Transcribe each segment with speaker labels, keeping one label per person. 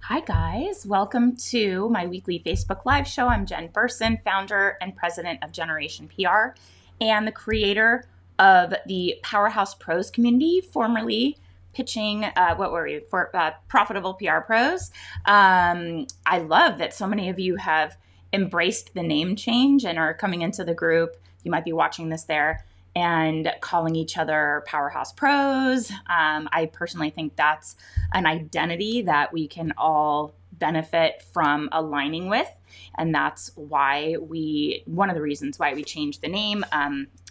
Speaker 1: Hi, guys. Welcome to my weekly Facebook Live show. I'm Jen Burson, founder and president of Generation PR and the creator of the Powerhouse Pros community, formerly pitching, Profitable PR Pros. I love that so many of you have embraced the name change and are coming into the group. You might be watching this there and calling each other Powerhouse Pros. I personally think that's an identity that we can all benefit from aligning with. And that's one of the reasons why we changed the name.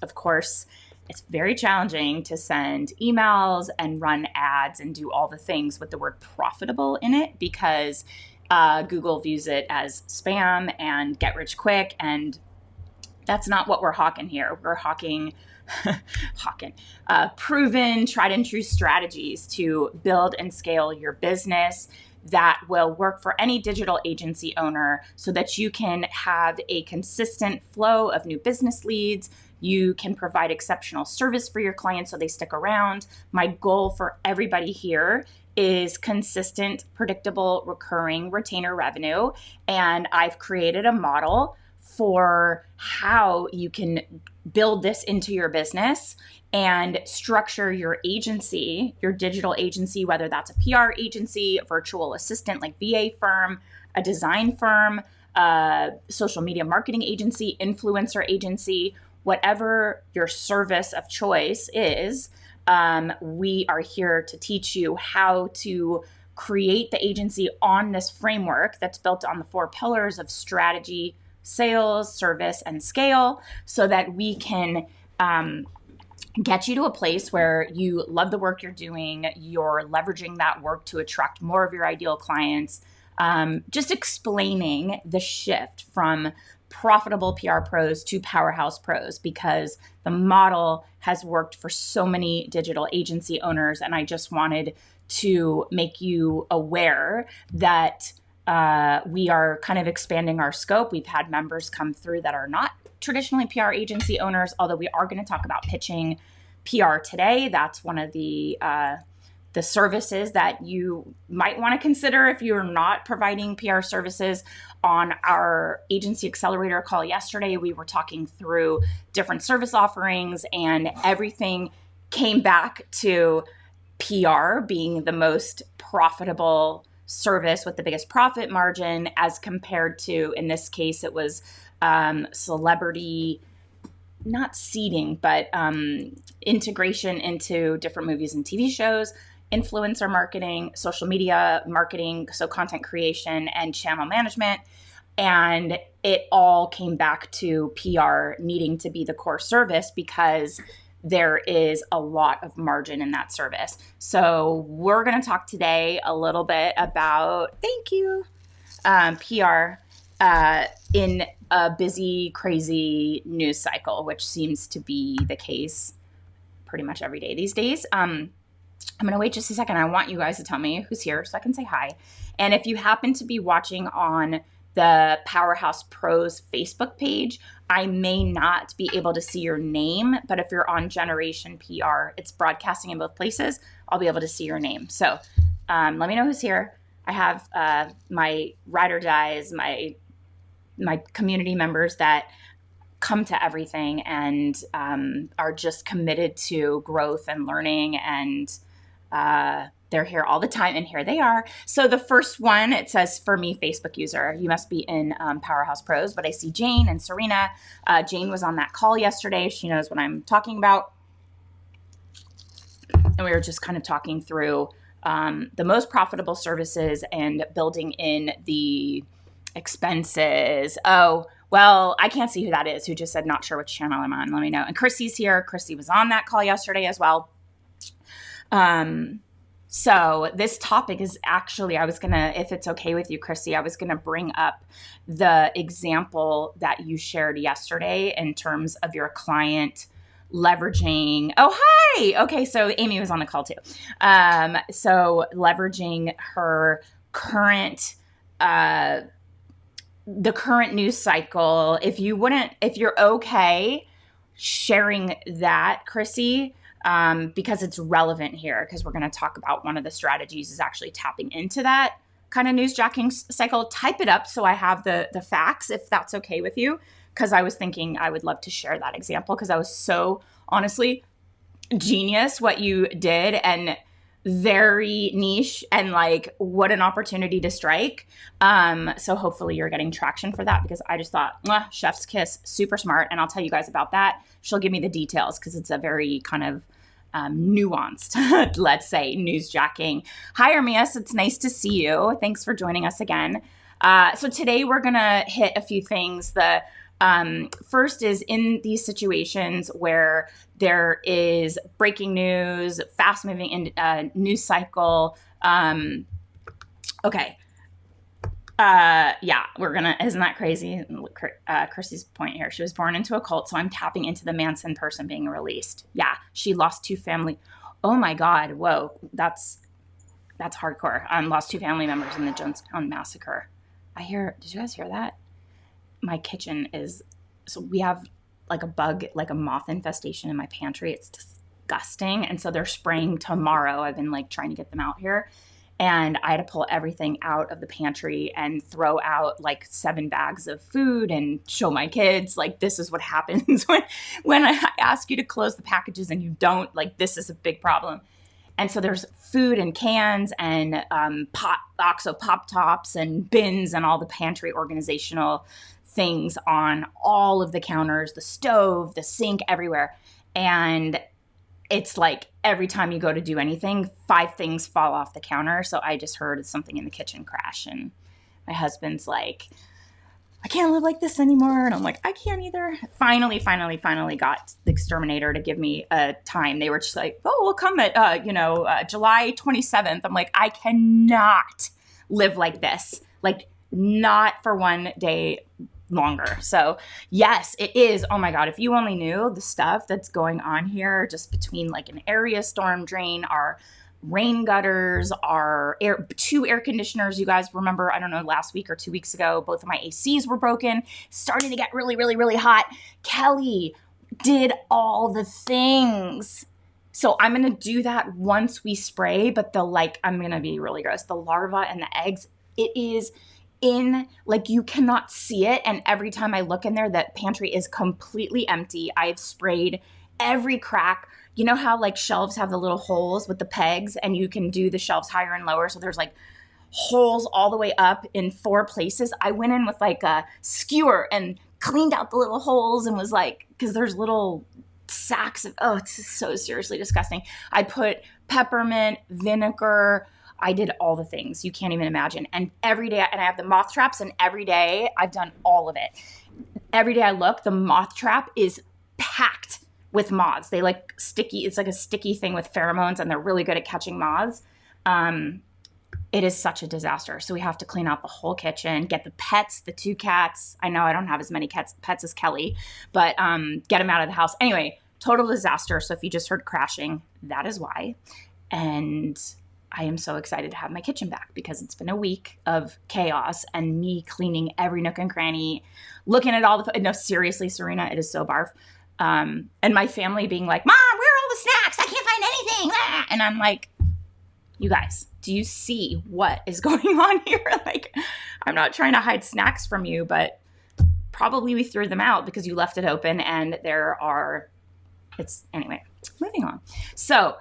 Speaker 1: Of course, it's very challenging to send emails and run ads and do all the things with the word profitable in it because Google views it as spam and get rich quick. And that's not what we're hawking here. We're hawking proven, tried and true strategies to build and scale your business that will work for any digital agency owner so that you can have a consistent flow of new business leads. You can provide exceptional service for your clients so they stick around. My goal for everybody here is consistent, predictable, recurring retainer revenue. And I've created a model for how you can build this into your business and structure your agency, your digital agency, whether that's a PR agency, a virtual assistant like VA firm, a design firm, a social media marketing agency, influencer agency, whatever your service of choice is. We are here to teach you how to create the agency on this framework that's built on the 4 pillars of strategy, sales, service, and scale so that we can get you to a place where you love the work you're doing, you're leveraging that work to attract more of your ideal clients, just explaining the shift from profitable PR pros to powerhouse pros because the model has worked for so many digital agency owners. And I just wanted to make you aware that we are kind of expanding our scope. We've had members come through that are not traditionally PR agency owners, although we are going to talk about pitching PR today. That's one of the services that you might want to consider if you're not providing PR services. On our agency accelerator call yesterday, we were talking through different service offerings and everything came back to PR being the most profitable service with the biggest profit margin as compared to, in this case, it was celebrity, not seeding, but integration into different movies and TV shows, influencer marketing, social media marketing, so content creation and channel management. And it all came back to PR needing to be the core service because there is a lot of margin in that service. So we're going to talk today a little bit about, PR in a busy, crazy news cycle, which seems to be the case pretty much every day these days. I'm going to wait just a second. I want you guys to tell me who's here so I can say hi. And if you happen to be watching on the Powerhouse Pros Facebook page, I may not be able to see your name, but if you're on Generation PR, it's broadcasting in both places. I'll be able to see your name. So let me know who's here. I have my ride or dies, my community members that come to everything and are just committed to growth and learning, and they're here all the time, and here they are. So the first one, it says, for me, Facebook user. You must be in Powerhouse Pros, but I see Jane and Serena. Jane was on that call yesterday. She knows what I'm talking about. And we were just kind of talking through the most profitable services and building in the expenses. Oh, well, I can't see who that is, who just said, not sure which channel I'm on. Let me know. And Chrissy's here. Chrissy was on that call yesterday as well. So this topic is actually, if it's okay with you, Chrissy, I was going to bring up the example that you shared yesterday in terms of your client leveraging. Oh, hi. Okay. So Amy was on the call too. So leveraging her current, the current news cycle. If you're okay sharing that, Chrissy, because it's relevant here, because we're going to talk about one of the strategies is actually tapping into that kind of newsjacking cycle, type it up so I have the facts, if that's okay with you, because I was thinking I would love to share that example, because I was so honestly genius what you did, and very niche, and like what an opportunity to strike. So hopefully you're getting traction for that, because I just thought, chef's kiss, super smart. And I'll tell you guys about that. She'll give me the details, because it's a very kind of nuanced, let's say, newsjacking. Hi, Armias. It's nice to see you. Thanks for joining us again. So today we're going to hit a few things. The first is, in these situations where there is breaking news, fast moving news cycle. Okay. Yeah, isn't that crazy? Chrissy's point here. She was born into a cult, so I'm tapping into the Manson person being released. Yeah, she lost 2 family. Oh my God. Whoa. That's hardcore. Lost 2 family members in the Jonestown massacre. Did you guys hear that? My kitchen so we have like a bug, like a moth infestation in my pantry. It's disgusting. And so they're spraying tomorrow. I've been like trying to get them out here. And I had to pull everything out of the pantry and throw out like 7 bags of food and show my kids, like, this is what happens when I ask you to close the packages and you don't. Like, this is a big problem. And so there's food and cans and OXO Pop Tops and bins and all the pantry organizational things on all of the counters, the stove, the sink, everywhere. And it's like every time you go to do anything, 5 things fall off the counter. So I just heard something in the kitchen crash, and my husband's like, I can't live like this anymore. And I'm like, I can't either. Finally got the exterminator to give me a time. They were just like, oh, we'll come at, July 27th. I'm like, I cannot live like this. Like, not for one day longer. So yes, it is. Oh my God. If you only knew the stuff that's going on here, just between like an area storm drain, our rain gutters, our 2 air conditioners. You guys remember, I don't know, last week or 2 weeks ago, both of my ACs were broken, starting to get really, really, really hot. Kelly did all the things. So I'm going to do that once we spray, but I'm going to be really gross. The larva and the eggs, it is like, you cannot see it. And every time I look in there, that pantry is completely empty. I've sprayed every crack. You know how like shelves have the little holes with the pegs, and you can do the shelves higher and lower. So there's like holes all the way up in 4 places. I went in with like a skewer and cleaned out the little holes, and was like, because there's little sacks of, it's so seriously disgusting. I put peppermint, vinegar, I did all the things you can't even imagine. And every day, and I have the moth traps, and every day I've done all of it. Every day I look, the moth trap is packed with moths. They like sticky, it's like a sticky thing with pheromones, and they're really good at catching moths. It is such a disaster. So we have to clean out the whole kitchen, get the pets, the 2 cats. I know I don't have as many pets as Kelly, but get them out of the house. Anyway, total disaster. So if you just heard crashing, that is why. And I am so excited to have my kitchen back, because it's been a week of chaos and me cleaning every nook and cranny, looking at all the, no, seriously, Serena, it is so barf. And my family being like, Mom, where are all the snacks? I can't find anything. And I'm like, you guys, do you see what is going on here? Like, I'm not trying to hide snacks from you, but probably we threw them out because you left it open, and anyway, moving on. So,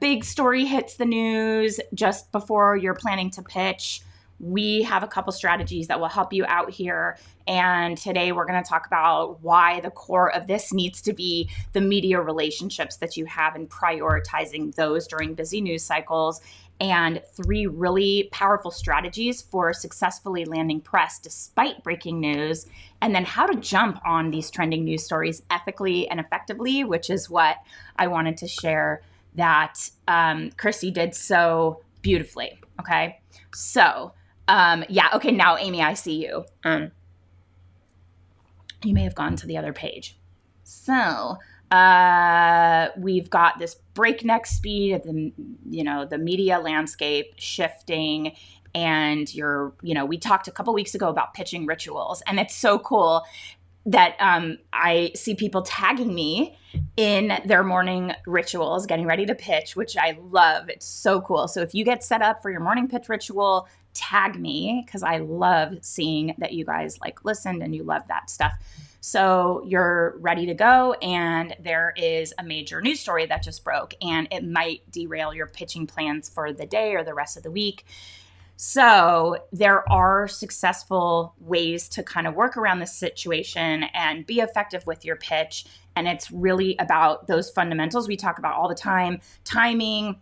Speaker 1: big story hits the news just before you're planning to pitch. We have a couple strategies that will help you out here. And today we're going to talk about why the core of this needs to be the media relationships that you have, and prioritizing those during busy news cycles, and 3 really powerful strategies for successfully landing press despite breaking news, and then how to jump on these trending news stories ethically and effectively, which is what I wanted to share that Chrissy did so beautifully. Okay. So, okay, now Amy, I see you. You may have gone to the other page. So, we've got this breakneck speed of the media landscape shifting, and we talked a couple weeks ago about pitching rituals, and it's so cool that I see people tagging me in their morning rituals, getting ready to pitch, which I love. It's so cool. So if you get set up for your morning pitch ritual, tag me, because I love seeing that you guys like listened and you love that stuff. So you're ready to go, and there is a major news story that just broke, and it might derail your pitching plans for the day or the rest of the week. So there are successful ways to kind of work around this situation and be effective with your pitch. And it's really about those fundamentals we talk about all the time: timing,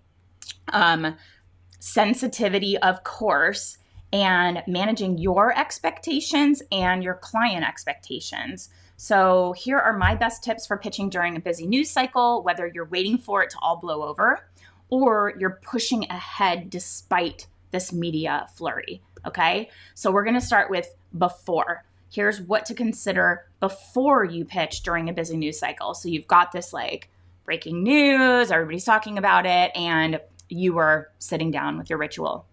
Speaker 1: sensitivity, of course, and managing your expectations and your client expectations. So here are my best tips for pitching during a busy news cycle, whether you're waiting for it to all blow over or you're pushing ahead despite this media flurry. Okay, so we're going to start with before. Here's what to consider before you pitch during a busy news cycle. So you've got this like breaking news, everybody's talking about it, and you are sitting down with your ritual.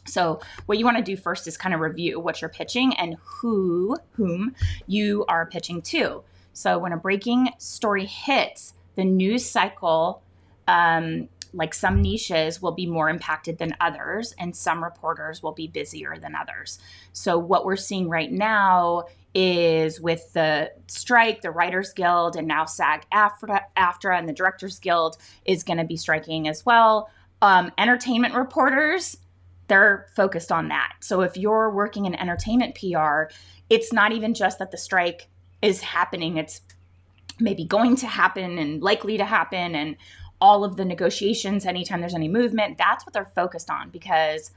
Speaker 1: So what you want to do first is kind of review what you're pitching and whom you are pitching to. So when a breaking story hits, the news cycle, like some niches will be more impacted than others, and some reporters will be busier than others. So what we're seeing right now is with the strike, the Writers Guild, and now SAG-AFTRA and the Directors Guild is going to be striking as well. Entertainment reporters, they're focused on that. So if you're working in entertainment PR, it's not even just that the strike is happening, it's maybe going to happen and likely to happen, and all of the negotiations, anytime there's any movement, that's what they're focused on, because,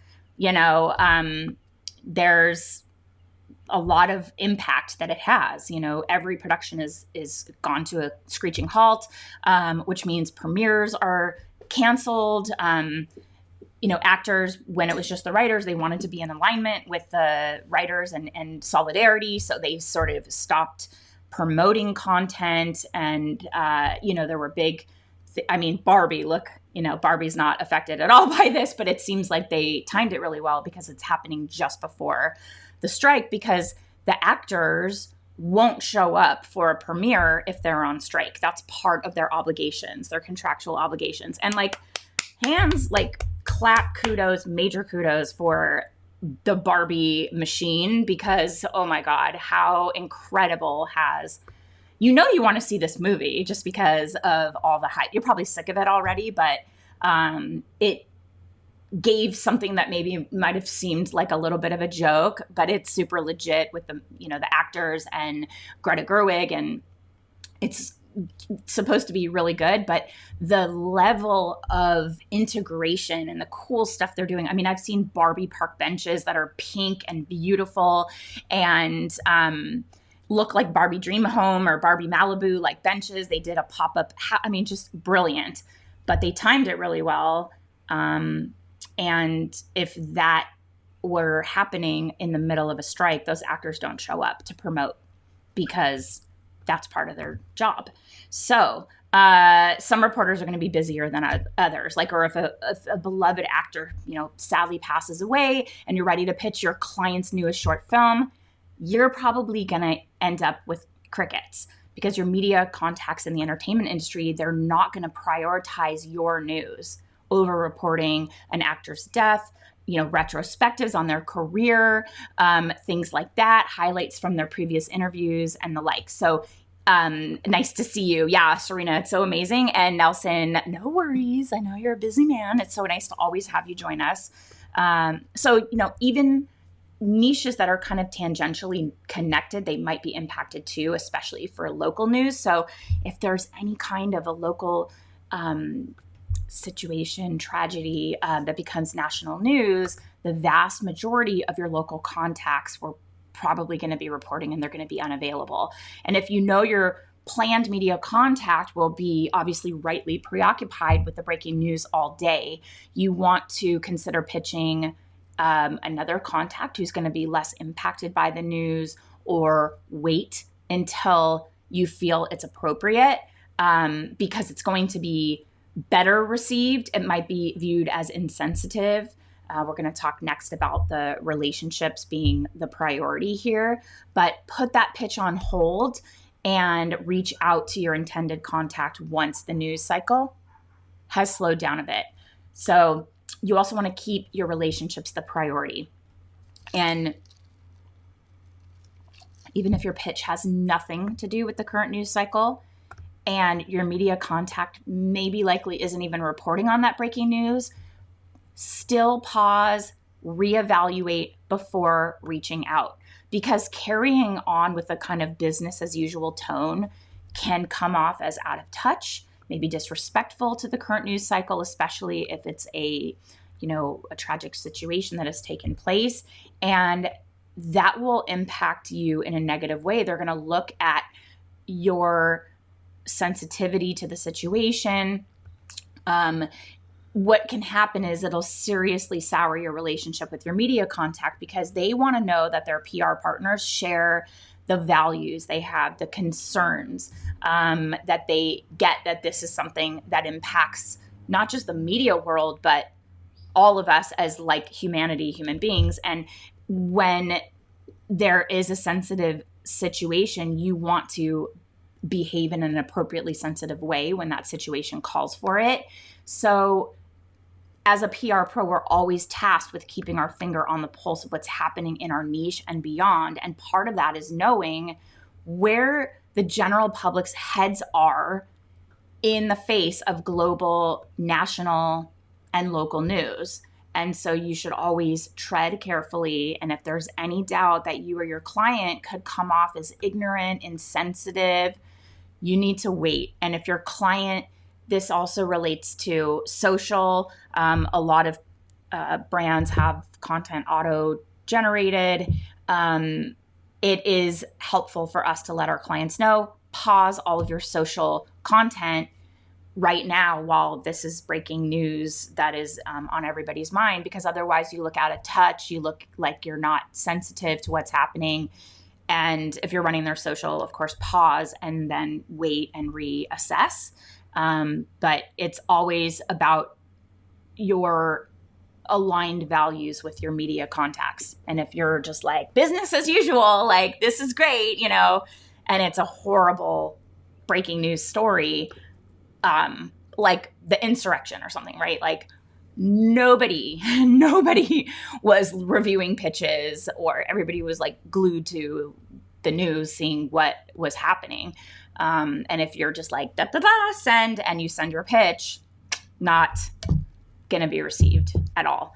Speaker 1: there's a lot of impact that it has. Every production is gone to a screeching halt, which means premieres are canceled. Actors, when it was just the writers, they wanted to be in alignment with the writers and solidarity. So they sort of stopped promoting content. And, there were big, Barbie, look, Barbie's not affected at all by this, but it seems like they timed it really well because it's happening just before the strike, because the actors won't show up for a premiere if they're on strike. That's part of their obligations, their contractual obligations. And clap kudos, major kudos for the Barbie machine, because, oh my God, how incredible has, you want to see this movie just because of all the hype. You're probably sick of it already, but it gave something that maybe might have seemed like a little bit of a joke, but it's super legit with the, the actors and Greta Gerwig, and it's supposed to be really good. But the level of integration and the cool stuff they're doing. I've seen Barbie park benches that are pink and beautiful and look like Barbie Dream Home or Barbie Malibu like benches. They did a pop-up, just brilliant, but they timed it really well. And if that were happening in the middle of a strike, those actors don't show up to promote because that's part of their job. So some reporters are going to be busier than others. Or if a beloved actor, sadly passes away and you're ready to pitch your client's newest short film, you're probably going to end up with crickets, because your media contacts in the entertainment industry, they're not going to prioritize your news over reporting an actor's death, retrospectives on their career, things like that, highlights from their previous interviews and the like. So nice to see you. Yeah, Serena, it's so amazing. And Nelson, no worries. I know you're a busy man. It's so nice to always have you join us. So, even niches that are kind of tangentially connected, they might be impacted too, especially for local news. So if there's any kind of a local situation, tragedy that becomes national news, the vast majority of your local contacts were probably going to be reporting, and they're going to be unavailable. And if your planned media contact will be obviously rightly preoccupied with the breaking news all day, you want to consider pitching another contact who's going to be less impacted by the news, or wait until you feel it's appropriate, because it's going to be better received. It might be viewed as insensitive. We're going to talk next about the relationships being the priority here, but put that pitch on hold and reach out to your intended contact once the news cycle has slowed down a bit. So you also want to keep your relationships the priority. And even if your pitch has nothing to do with the current news cycle and your media contact maybe likely isn't even reporting on that breaking news, still pause, reevaluate before reaching out. Because carrying on with a kind of business as usual tone can come off as out of touch, maybe disrespectful to the current news cycle, especially if it's a tragic situation that has taken place. And that will impact you in a negative way. They're going to look at your sensitivity to the situation. What can happen is it'll seriously sour your relationship with your media contact, because they want to know that their PR partners share the values they have, the concerns, that they get that this is something that impacts not just the media world, but all of us as like human beings. And when there is a sensitive situation, you want to behave in an appropriately sensitive way when that situation calls for it. So as a PR pro, we're always tasked with keeping our finger on the pulse of what's happening in our niche and beyond. And part of that is knowing where the general public's heads are in the face of global, national, and local news. And so you should always tread carefully. And if there's any doubt that you or your client could come off as ignorant, insensitive, you need to wait. And if your client, this also relates to social. A lot of brands have content auto-generated. It is helpful for us to let our clients know, pause all of your social content right now while this is breaking news that is on everybody's mind, because otherwise you look out of touch, you look like you're not sensitive to what's happening. And if you're running their social, of course, pause and then wait and reassess. But it's always about your aligned values with your media contacts. And if you're just like business as usual, like this is great, and it's a horrible breaking news story, like the insurrection or something, right? Like nobody was reviewing pitches, or everybody was like glued to the news seeing what was happening. And if you're just like, send, and you send your pitch, not going to be received at all.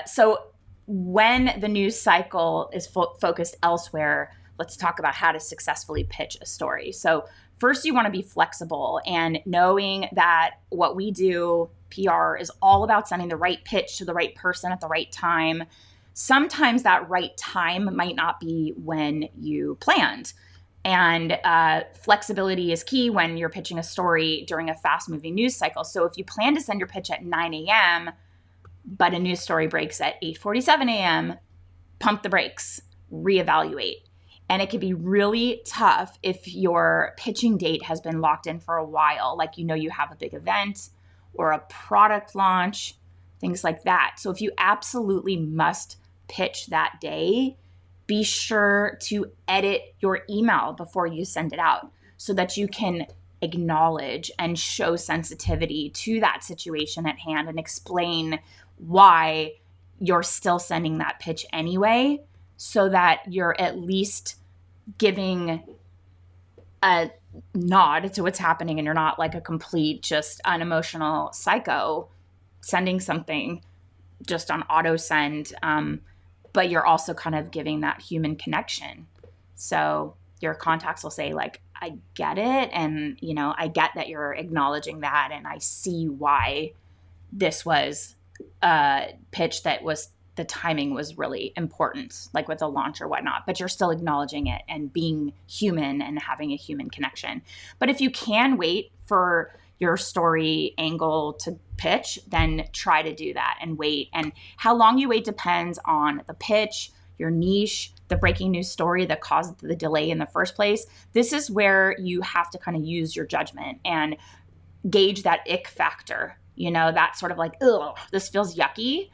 Speaker 1: So when the news cycle is focused elsewhere, let's talk about how to successfully pitch a story. So first, you want to be flexible, and knowing that what we do, PR, is all about sending the right pitch to the right person at the right time. Sometimes that right time might not be when you planned. And flexibility is key when you're pitching a story during a fast-moving news cycle. So if you plan to send your pitch at 9 a.m., but a news story breaks at 8:47 a.m., pump the brakes, reevaluate. And it can be really tough if your pitching date has been locked in for a while, like you have a big event or a product launch, things like that. So if you absolutely must pitch that day, be sure to edit your email before you send it out so that you can acknowledge and show sensitivity to that situation at hand and explain why you're still sending that pitch anyway, so that you're at least giving a nod to what's happening and you're not like a complete, just unemotional psycho sending something just on auto send. But you're also kind of giving that human connection. So your contacts will say like, I get it. And, I get that you're acknowledging that. And I see why this was a pitch that was, the timing was really important, like with a launch or whatnot, but you're still acknowledging it and being human and having a human connection. But if you can wait for your story angle to pitch, then try to do that and wait. And how long you wait depends on the pitch, your niche, the breaking news story that caused the delay in the first place. This is where you have to kind of use your judgment and gauge that ick factor, that sort of like, ugh, this feels yucky.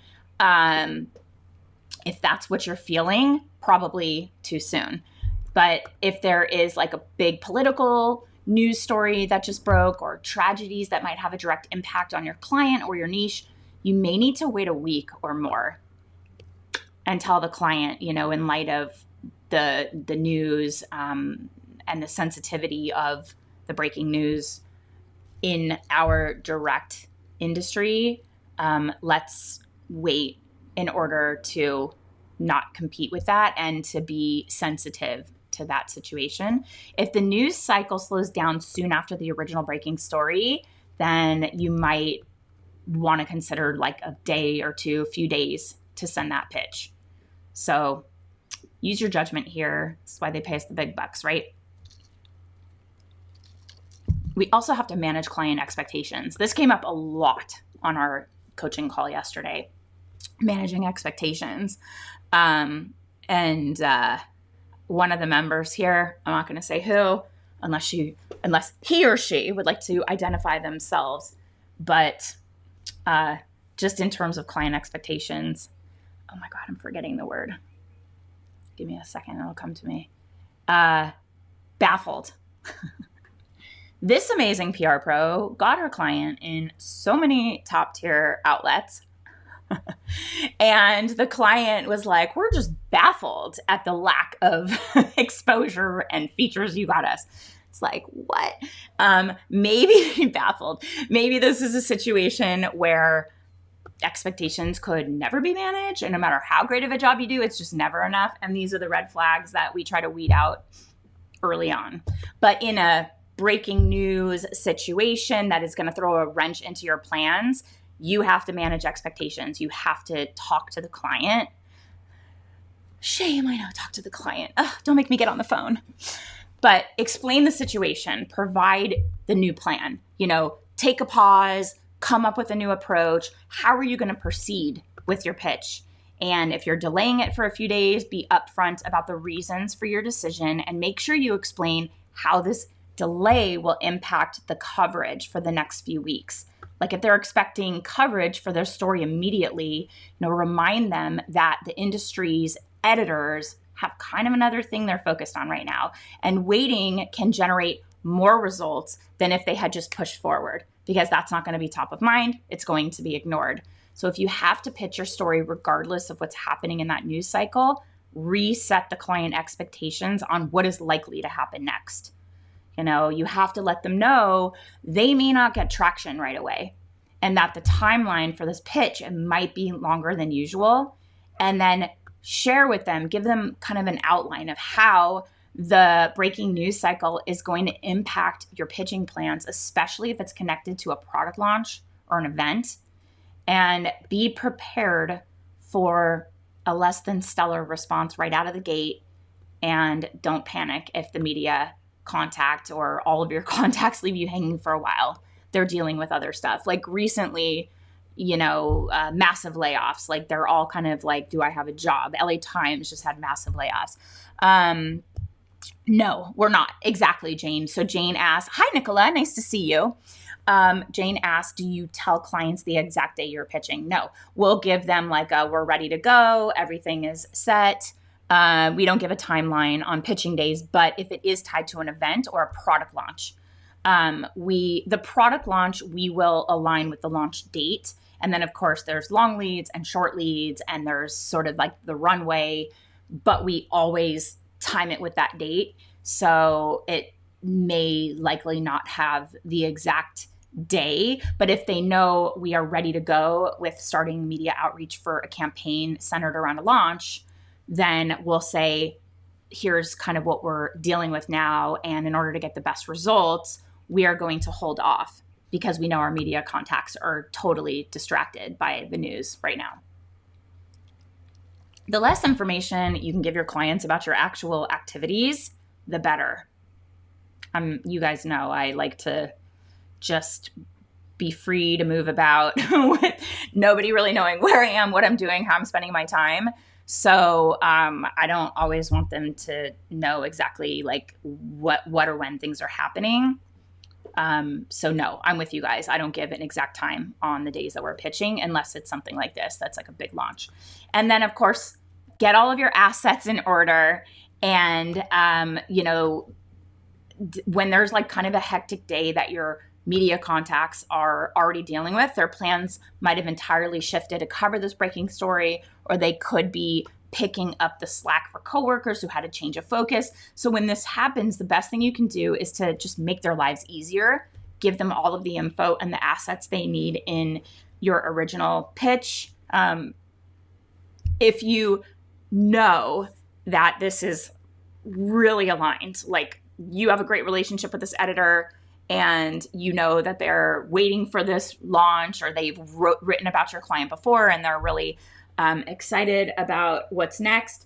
Speaker 1: If that's what you're feeling, probably too soon. But if there is like a big political news story that just broke, or tragedies that might have a direct impact on your client or your niche, you may need to wait a week or more. and tell the client, in light of the news and the sensitivity of the breaking news in our direct industry, let's wait in order to not compete with that and to be sensitive to that situation. If the news cycle slows down soon after the original breaking story, then you might want to consider like a day or two, a few days to send that pitch. So use your judgment here. That's why they pay us the big bucks, right? We also have to manage client expectations. This came up a lot on our coaching call yesterday, managing expectations. And one of the members here, I'm not going to say who, unless he or she would like to identify themselves, but just in terms of client expectations, oh my God, I'm forgetting the word. Give me a second, it'll come to me. Baffled. This amazing PR pro got her client in so many top tier outlets. And the client was like, we're just baffled at the lack of exposure and features you got us. It's like, what? Maybe baffled. Maybe this is a situation where expectations could never be managed. And no matter how great of a job you do, it's just never enough. And these are the red flags that we try to weed out early on. But in a breaking news situation that is going to throw a wrench into your plans, you have to manage expectations. You have to talk to the client. Shame, I know, talk to the client. Ugh, don't make me get on the phone. But explain the situation, provide the new plan, take a pause, come up with a new approach. How are you going to proceed with your pitch? And if you're delaying it for a few days, be upfront about the reasons for your decision and make sure you explain how this delay will impact the coverage for the next few weeks. Like if they're expecting coverage for their story immediately, remind them that the industry's editors have kind of another thing they're focused on right now. And waiting can generate more results than if they had just pushed forward, because that's not going to be top of mind. It's going to be ignored. So if you have to pitch your story regardless of what's happening in that news cycle, reset the client expectations on what is likely to happen next. You have to let them know they may not get traction right away and that the timeline for this pitch, it might be longer than usual. And then share with them, give them kind of an outline of how the breaking news cycle is going to impact your pitching plans, especially if it's connected to a product launch or an event. And be prepared for a less than stellar response right out of the gate. And don't panic if the media contact or all of your contacts leave you hanging for a while. They're dealing with other stuff. Like recently, massive layoffs. Like they're all kind of like, do I have a job? LA Times just had massive layoffs. No, we're not. Exactly, Jane. So Jane asked, hi, Nicola. Nice to see you. Jane asked, do you tell clients the exact day you're pitching? No, we'll give them like we're ready to go. Everything is set. We don't give a timeline on pitching days, but if it is tied to an event or a product launch, the product launch, we will align with the launch date. And then of course there's long leads and short leads and there's sort of like the runway, but we always time it with that date. So it may likely not have the exact day, but if they know we are ready to go with starting media outreach for a campaign centered around a launch, then we'll say, here's kind of what we're dealing with now. And in order to get the best results, we are going to hold off because we know our media contacts are totally distracted by the news right now. The less information you can give your clients about your actual activities, the better. You guys know I like to just be free to move about with nobody really knowing where I am, what I'm doing, how I'm spending my time. So I don't always want them to know exactly like what or when things are happening. So no, I'm with you guys. I don't give an exact time on the days that we're pitching unless it's something like this. That's like a big launch. And then of course, get all of your assets in order. And, when there's like kind of a hectic day that you're media contacts are already dealing with. Their plans might have entirely shifted to cover this breaking story, or they could be picking up the slack for coworkers who had a change of focus. So when this happens, the best thing you can do is to just make their lives easier, give them all of the info and the assets they need in your original pitch. If you know that this is really aligned, like you have a great relationship with this editor and you know that they're waiting for this launch, or they've written about your client before and they're really excited about what's next,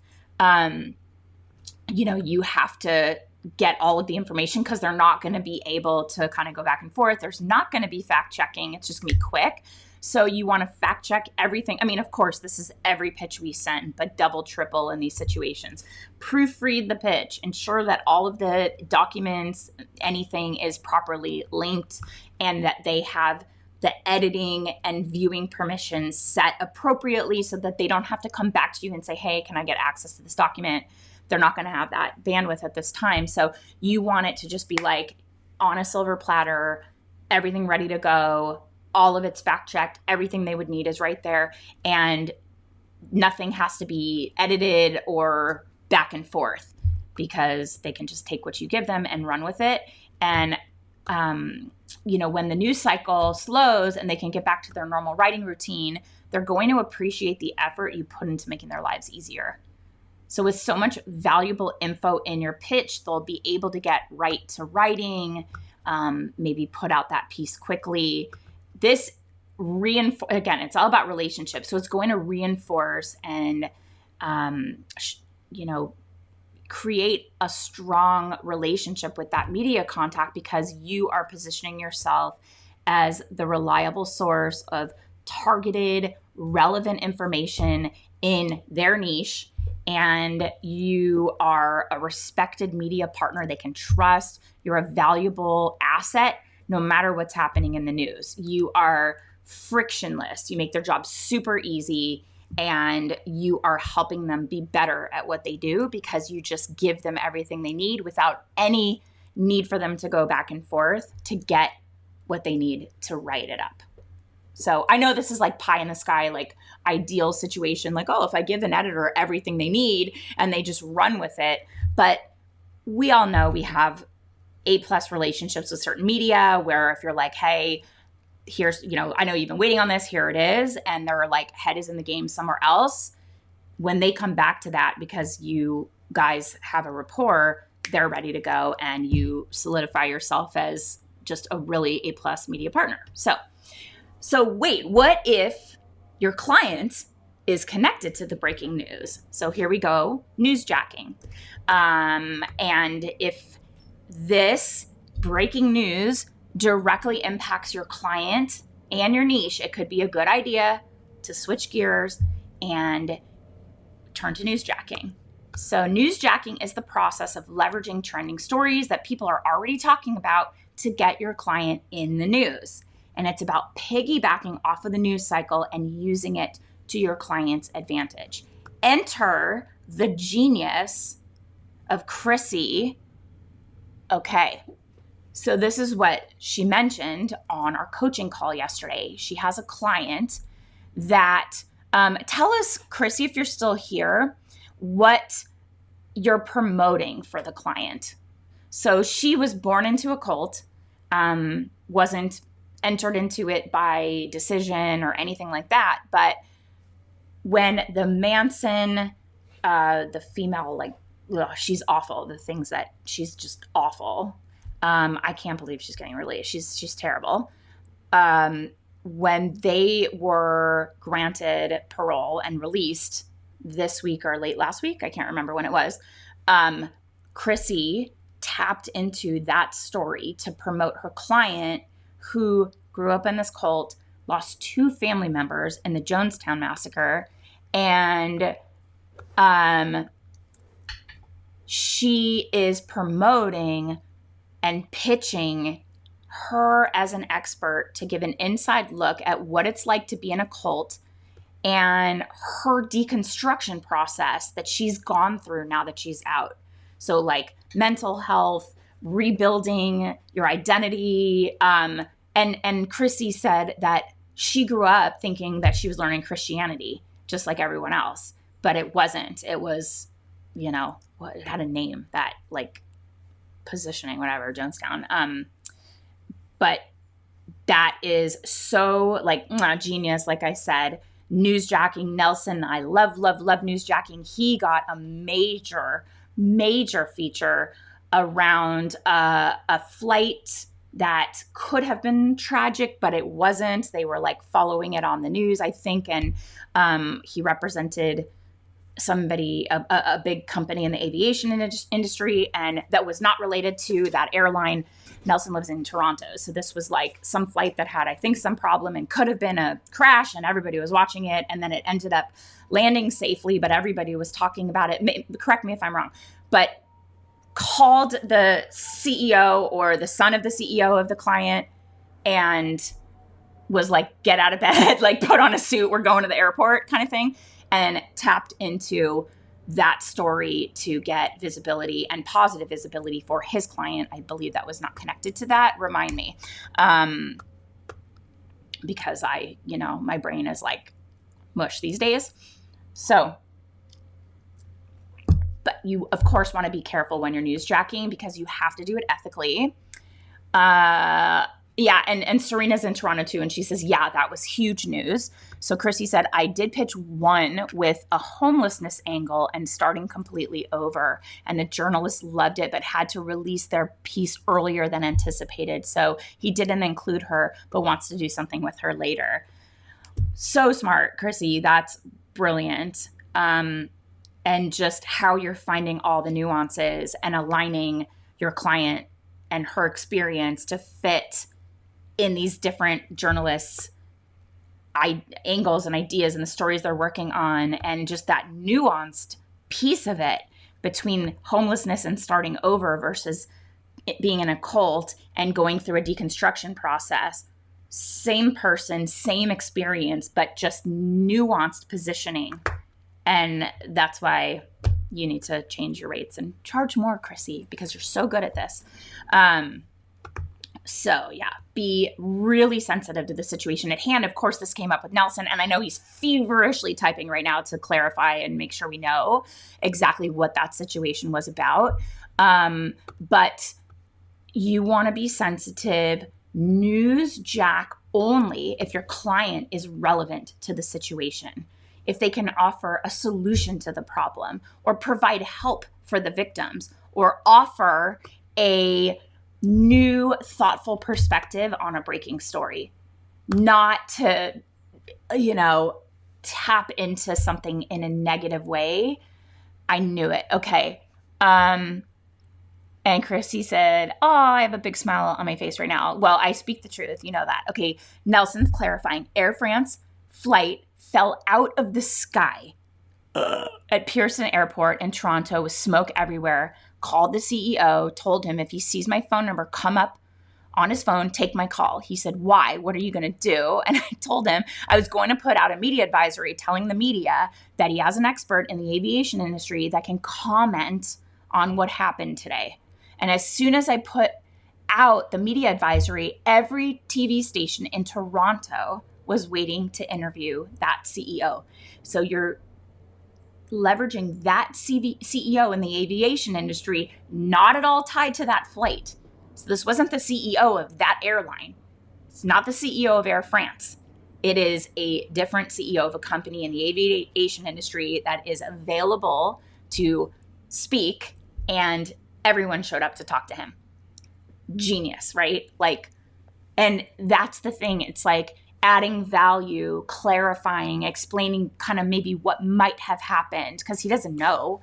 Speaker 1: you have to get all of the information, because they're not going to be able to kind of go back and forth. There's not going to be fact checking. It's just going to be quick. So you want to fact check everything. I mean, of course, this is every pitch we send, but double, triple in these situations. Proofread the pitch. Ensure that all of the documents, anything is properly linked, and that they have the editing and viewing permissions set appropriately so that they don't have to come back to you and say, hey, can I get access to this document? They're not going to have that bandwidth at this time. So you want it to just be like on a silver platter, everything ready to go. All of it's fact checked. Everything they would need is right there. And nothing has to be edited or back and forth, because they can just take what you give them and run with it. And, when the news cycle slows and they can get back to their normal writing routine, they're going to appreciate the effort you put into making their lives easier. So with so much valuable info in your pitch, they'll be able to get right to writing, maybe put out that piece quickly. This again, it's all about relationships. So it's going to reinforce and, create a strong relationship with that media contact, because you are positioning yourself as the reliable source of targeted, relevant information in their niche. And you are a respected media partner they can trust. You're a valuable asset no matter what's happening in the news. You are frictionless. You make their job super easy, and you are helping them be better at what they do, because you just give them everything they need without any need for them to go back and forth to get what they need to write it up. So I know this is like pie in the sky, like ideal situation, like, oh, if I give an editor everything they need and they just run with it. But we all know we have A+ relationships with certain media, where if you're like, hey, here's, I know you've been waiting on this, here it is, and their like head is in the game somewhere else, when they come back to that because you guys have a rapport, they're ready to go, and you solidify yourself as just a really A+ media partner. So wait, what if your client is connected to the breaking news? So here we go, newsjacking. And if this breaking news directly impacts your client and your niche, it could be a good idea to switch gears and turn to newsjacking. So newsjacking is the process of leveraging trending stories that people are already talking about to get your client in the news. And it's about piggybacking off of the news cycle and using it to your client's advantage. Enter the genius of Chrissy. Okay, so this is what she mentioned on our coaching call yesterday. She has a client that, tell us, Chrissy, if you're still here, what you're promoting for the client. So she was born into a cult, wasn't entered into it by decision or anything like that. But when the Manson, the female, like, ugh, she's awful. The things that she's just awful. I can't believe she's getting released. She's terrible. When they were granted parole and released this week or late last week, I can't remember when it was, Chrissy tapped into that story to promote her client, who grew up in this cult, lost 2 family members in the Jonestown massacre, and she is promoting and pitching her as an expert to give an inside look at what it's like to be in a cult and her deconstruction process that she's gone through now that she's out. So like mental health, rebuilding your identity. And Chrissy said that she grew up thinking that she was learning Christianity just like everyone else, but it wasn't. It was, it had a name, that like positioning, whatever, Jonestown. But that is so like genius. Like I said, newsjacking. Nelson, I love newsjacking. He got a major feature around a flight that could have been tragic, but it wasn't. They were like following it on the news, I think. And he represented somebody, a big company in the aviation industry, and that was not related to that airline. Nelson lives in Toronto. So this was like some flight that had, I think, some problem and could have been a crash, and everybody was watching it. And then it ended up landing safely, but everybody was talking about it. Correct me if I'm wrong, but called the CEO or the son of the CEO of the client and was like, get out of bed, like put on a suit, we're going to the airport kind of thing, and tapped into that story to get visibility and positive visibility for his client. I believe that was not connected to that. Remind me. Because my brain is like mush these days. So, but you, of course, want to be careful when you're newsjacking because you have to do it ethically. And Serena's in Toronto too, and she says, yeah, that was huge news. So Chrissy said, I did pitch one with a homelessness angle and starting completely over, and the journalists loved it, but had to release their piece earlier than anticipated. So he didn't include her, but wants to do something with her later. So smart, Chrissy. That's brilliant. And just how you're finding all the nuances and aligning your client and her experience to fit in these different journalists' angles and ideas and the stories they're working on, and just that nuanced piece of it between homelessness and starting over versus it being in a cult and going through a deconstruction process. Same person, same experience, but just nuanced positioning. And that's why you need to change your rates and charge more, Chrissy, because you're so good at this. So yeah, be really sensitive to the situation at hand. Of course, this came up with Nelson, and I know he's feverishly typing right now to clarify and make sure we know exactly what that situation was about. But you want to be sensitive, newsjack only if your client is relevant to the situation, if they can offer a solution to the problem or provide help for the victims or offer a new, thoughtful perspective on a breaking story, not to, tap into something in a negative way. I knew it. Okay. And Chrissy said, oh, I have a big smile on my face right now. Well, I speak the truth. You know that. Okay. Nelson's clarifying. Air France flight fell out of the sky at Pearson Airport in Toronto with smoke everywhere. Called the CEO, told him if he sees my phone number come up on his phone, take my call. He said, why? What are you going to do? And I told him I was going to put out a media advisory telling the media that he has an expert in the aviation industry that can comment on what happened today. And as soon as I put out the media advisory, every TV station in Toronto was waiting to interview that CEO. So you're leveraging that CEO in the aviation industry, not at all tied to that flight. So this wasn't the CEO of that airline. It's not the CEO of Air France. It is a different CEO of a company in the aviation industry that is available to speak, and everyone showed up to talk to him. Genius, right? And that's the thing. It's like adding value, clarifying, explaining kind of maybe what might have happened, because he doesn't know,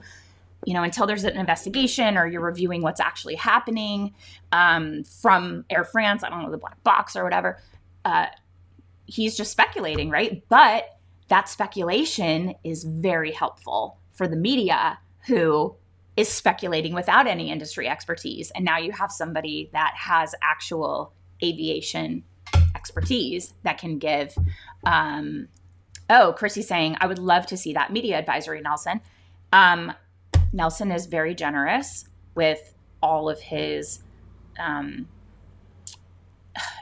Speaker 1: until there's an investigation or you're reviewing what's actually happening from Air France. I don't know, the black box or whatever. He's just speculating, right? But that speculation is very helpful for the media, who is speculating without any industry expertise. And now you have somebody that has actual aviation expertise that can give. Chrissy's saying, I would love to see that media advisory, Nelson. Nelson is very generous with all of his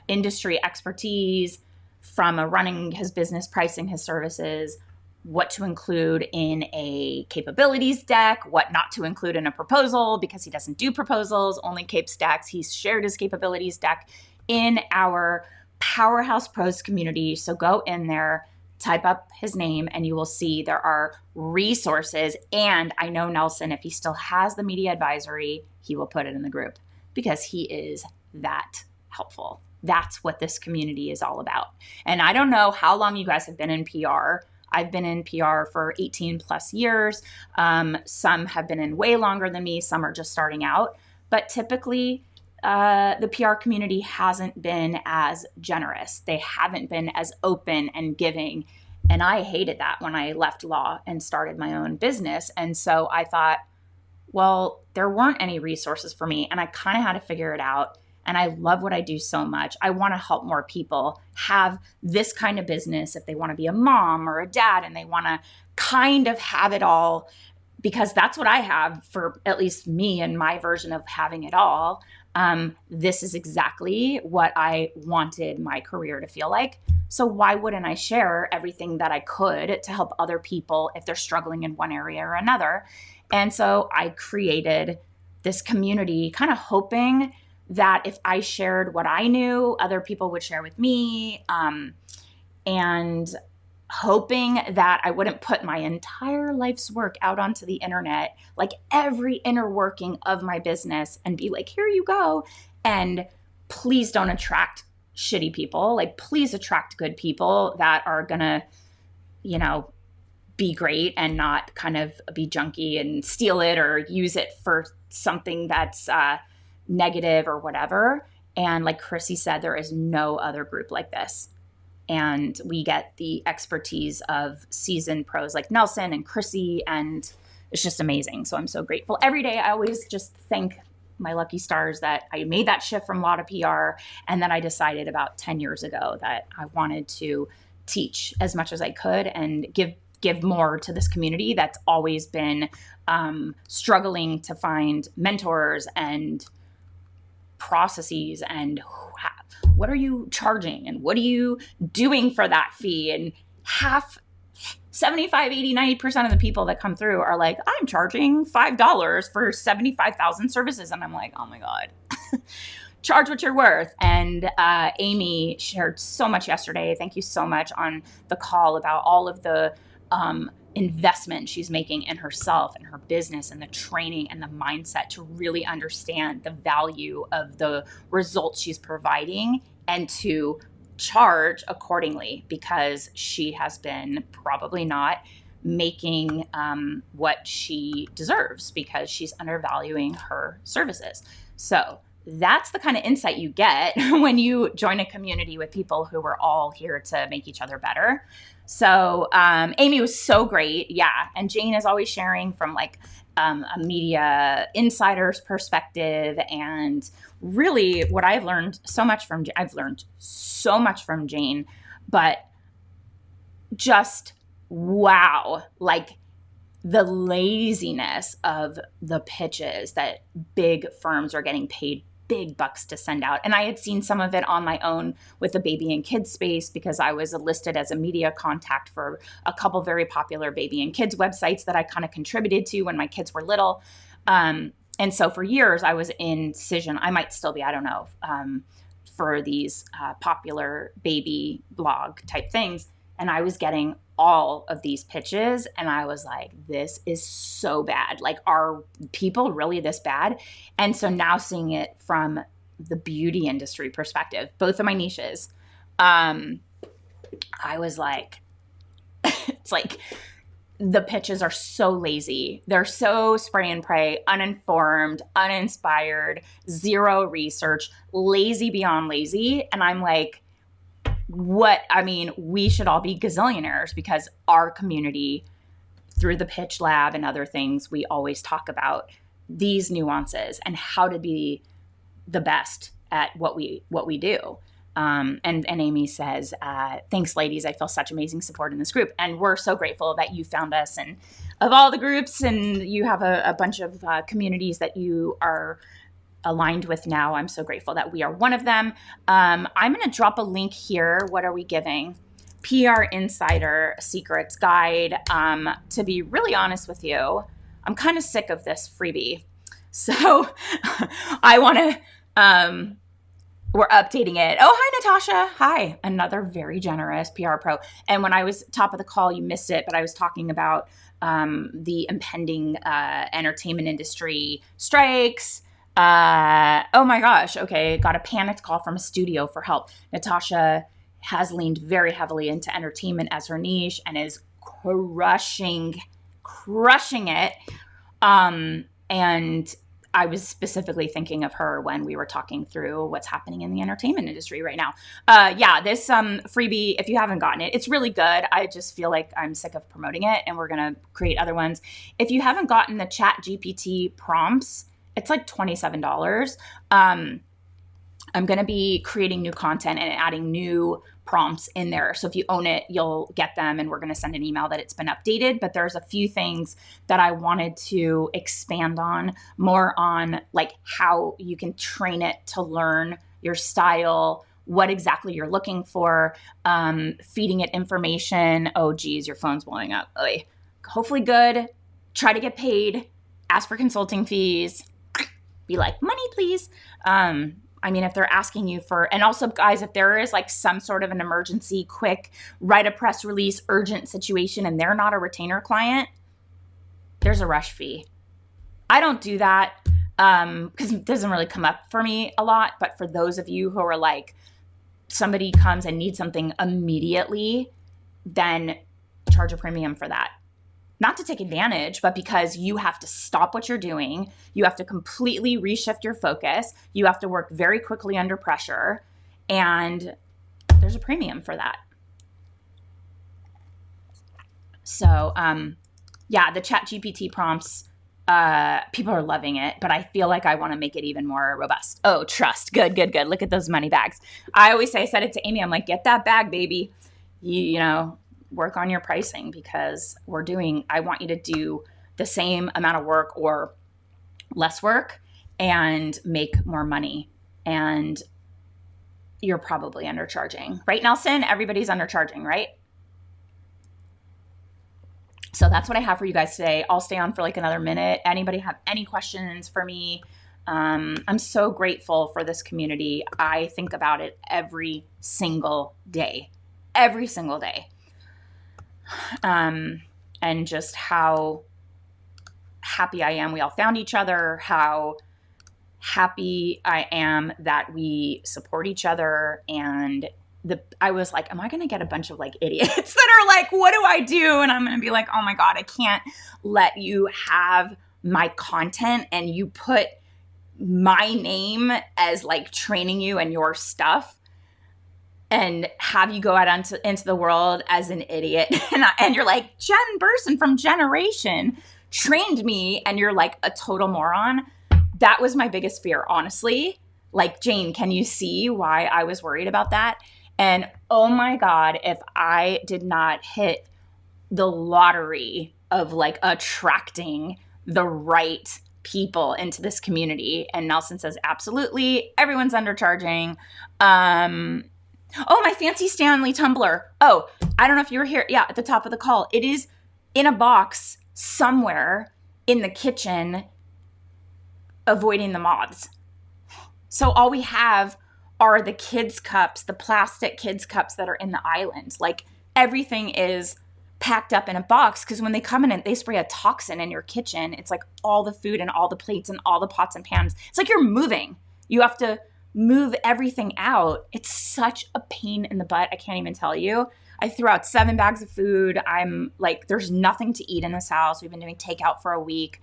Speaker 1: industry expertise, from a running his business, pricing his services, what to include in a capabilities deck, what not to include in a proposal, because he doesn't do proposals, only Cape Stacks. He's shared his capabilities deck in our Powerhouse Pros community. So go in there, type up his name, and you will see there are resources. And I know Nelson, if he still has the media advisory, he will put it in the group because he is that helpful. That's what this community is all about. And I don't know how long you guys have been in PR. I've been in PR for 18 plus years. Some have been in way longer than me. Some are just starting out. But typically, the PR community hasn't been as generous. They haven't been as open and giving. And I hated that when I left law and started my own business. And so I thought, well, there weren't any resources for me. And I kind of had to figure it out. And I love what I do so much. I want to help more people have this kind of business if they want to be a mom or a dad and they want to kind of have it all, because that's what I have, for at least me and my version of having it all. This is exactly what I wanted my career to feel like. So why wouldn't I share everything that I could to help other people if they're struggling in one area or another? And so I created this community, kind of hoping that if I shared what I knew, other people would share with me, and hoping that I wouldn't put my entire life's work out onto the internet, like every inner working of my business, and be like, here you go. And please don't attract shitty people. Like, please attract good people that are gonna, be great and not kind of be junky and steal it or use it for something that's negative or whatever. And like Chrissy said, there is no other group like this. And we get the expertise of seasoned pros like Nelson and Chrissy, and it's just amazing. So I'm so grateful. Every day I always just thank my lucky stars that I made that shift from law to PR, and then I decided about 10 years ago that I wanted to teach as much as I could and give more to this community that's always been struggling to find mentors and processes and what are you charging and what are you doing for that fee. And 75, 80, 90% of the people that come through are like, I'm charging $5 for 75,000 services. And I'm like, oh my God, charge what you're worth. And Amy shared so much yesterday. Thank you so much on the call about all of the investment she's making in herself and her business and the training and the mindset to really understand the value of the results she's providing and to charge accordingly, because she has been probably not making what she deserves because she's undervaluing her services. So that's the kind of insight you get when you join a community with people who are all here to make each other better. So Amy was so great. Yeah. And Jane is always sharing from like a media insider's perspective. And really what I've learned so much from Jane, but just wow, like the laziness of the pitches that big firms are getting paid big bucks to send out. And I had seen some of it on my own with the baby and kids space because I was listed as a media contact for a couple very popular baby and kids websites that I kind of contributed to when my kids were little. And so for years I was in decision. I might still be, I don't know, for these popular baby blog type things. And I was getting all of these pitches and I was like, this is so bad. Like, are people really this bad? And so now seeing it from the beauty industry perspective, both of my niches, I was like, it's like the pitches are so lazy. They're so spray and pray, uninformed, uninspired, zero research, lazy beyond lazy. And I'm like, we should all be gazillionaires because our community, through the pitch lab and other things, we always talk about these nuances and how to be the best at what we do. And Amy says, thanks, ladies. I feel such amazing support in this group. And we're so grateful that you found us, and of all the groups, and you have a bunch of communities that you are aligned with now. I'm so grateful that we are one of them. I'm going to drop a link here. What are we giving? PR Insider Secrets Guide. To be really honest with you, I'm kind of sick of this freebie. So I want to, we're updating it. Oh, hi, Natasha. Hi. Another very generous PR pro. And when I was top of the call, you missed it, but I was talking about the impending entertainment industry strikes. Oh my gosh. Okay. Got a panicked call from a studio for help. Natasha has leaned very heavily into entertainment as her niche and is crushing it. And I was specifically thinking of her when we were talking through what's happening in the entertainment industry right now. This freebie, if you haven't gotten it, it's really good. I just feel like I'm sick of promoting it, and we're going to create other ones. If you haven't gotten the Chat GPT prompts, it's like $27. I'm going to be creating new content and adding new prompts in there. So if you own it, you'll get them, and we're going to send an email that it's been updated. But there's a few things that I wanted to expand on, more on like how you can train it to learn your style, what exactly you're looking for, feeding it information. Oh, geez, your phone's blowing up. Oy. Hopefully good. Try to get paid. Ask for consulting fees. Be like, money, please. I mean, if they're asking you for, and also guys, if there is like some sort of an emergency, quick, write a press release, urgent situation, and they're not a retainer client, there's a rush fee. I don't do that because it doesn't really come up for me a lot. But for those of you who are like, somebody comes and needs something immediately, then charge a premium for that. Not to take advantage, but because you have to stop what you're doing. You have to completely reshift your focus. You have to work very quickly under pressure. And there's a premium for that. So, the Chat GPT prompts, people are loving it, but I feel like I want to make it even more robust. Oh, trust. Good. Look at those money bags. I always say, I said it to Amy, I'm like, get that bag, baby. You know, work on your pricing, because I want you to do the same amount of work or less work and make more money. And you're probably undercharging, right, Nelson? Everybody's undercharging, right? So that's what I have for you guys today. I'll stay on for like another minute. Anybody have any questions for me? I'm so grateful for this community. I think about it every single day. And just how happy I am we all found each other, how happy I am that we support each other. And I was like, am I going to get a bunch of like idiots that are like, what do I do? And I'm going to be like, oh my God, I can't let you have my content and you put my name as like training you and your stuff, and have you go out into the world as an idiot. And you're like, Jen Burson from Generation trained me, and you're like a total moron. That was my biggest fear, honestly. Like, Jane, can you see why I was worried about that? And oh my God, if I did not hit the lottery of like attracting the right people into this community. And Nelson says, absolutely, everyone's undercharging. Oh, my fancy Stanley tumbler. Oh, I don't know if you were here. Yeah, at the top of the call. It is in a box somewhere in the kitchen, avoiding the moths. So all we have are the kids' cups, the plastic kids' cups that are in the island. Like, everything is packed up in a box, because when they come in and they spray a toxin in your kitchen, it's like all the food and all the plates and all the pots and pans. It's like you're moving. You have to move everything out. It's such a pain in the butt. I can't even tell you. I threw out 7 bags of food. I'm like, there's nothing to eat in this house. We've been doing takeout for a week.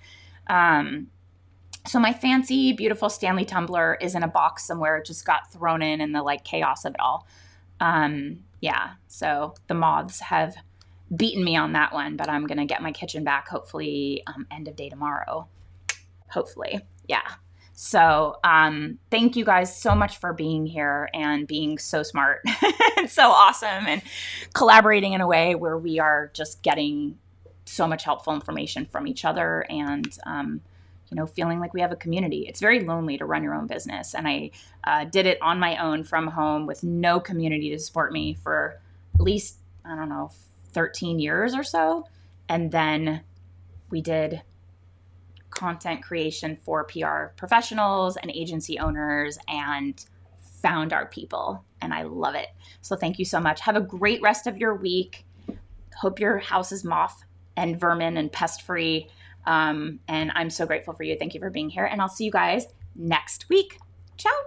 Speaker 1: So my fancy, beautiful Stanley tumbler is in a box somewhere. It just got thrown in the like chaos of it all. So the moths have beaten me on that one, but I'm going to get my kitchen back hopefully end of day tomorrow. Hopefully. Yeah. So thank you guys so much for being here and being so smart and so awesome, and collaborating in a way where we are just getting so much helpful information from each other, and feeling like we have a community. It's very lonely to run your own business. And I did it on my own from home with no community to support me for at least, 13 years or so. And then we did content creation for PR professionals and agency owners and found our people. And I love it. So thank you so much. Have a great rest of your week. Hope your house is moth and vermin and pest free. And I'm so grateful for you. Thank you for being here. And I'll see you guys next week. Ciao.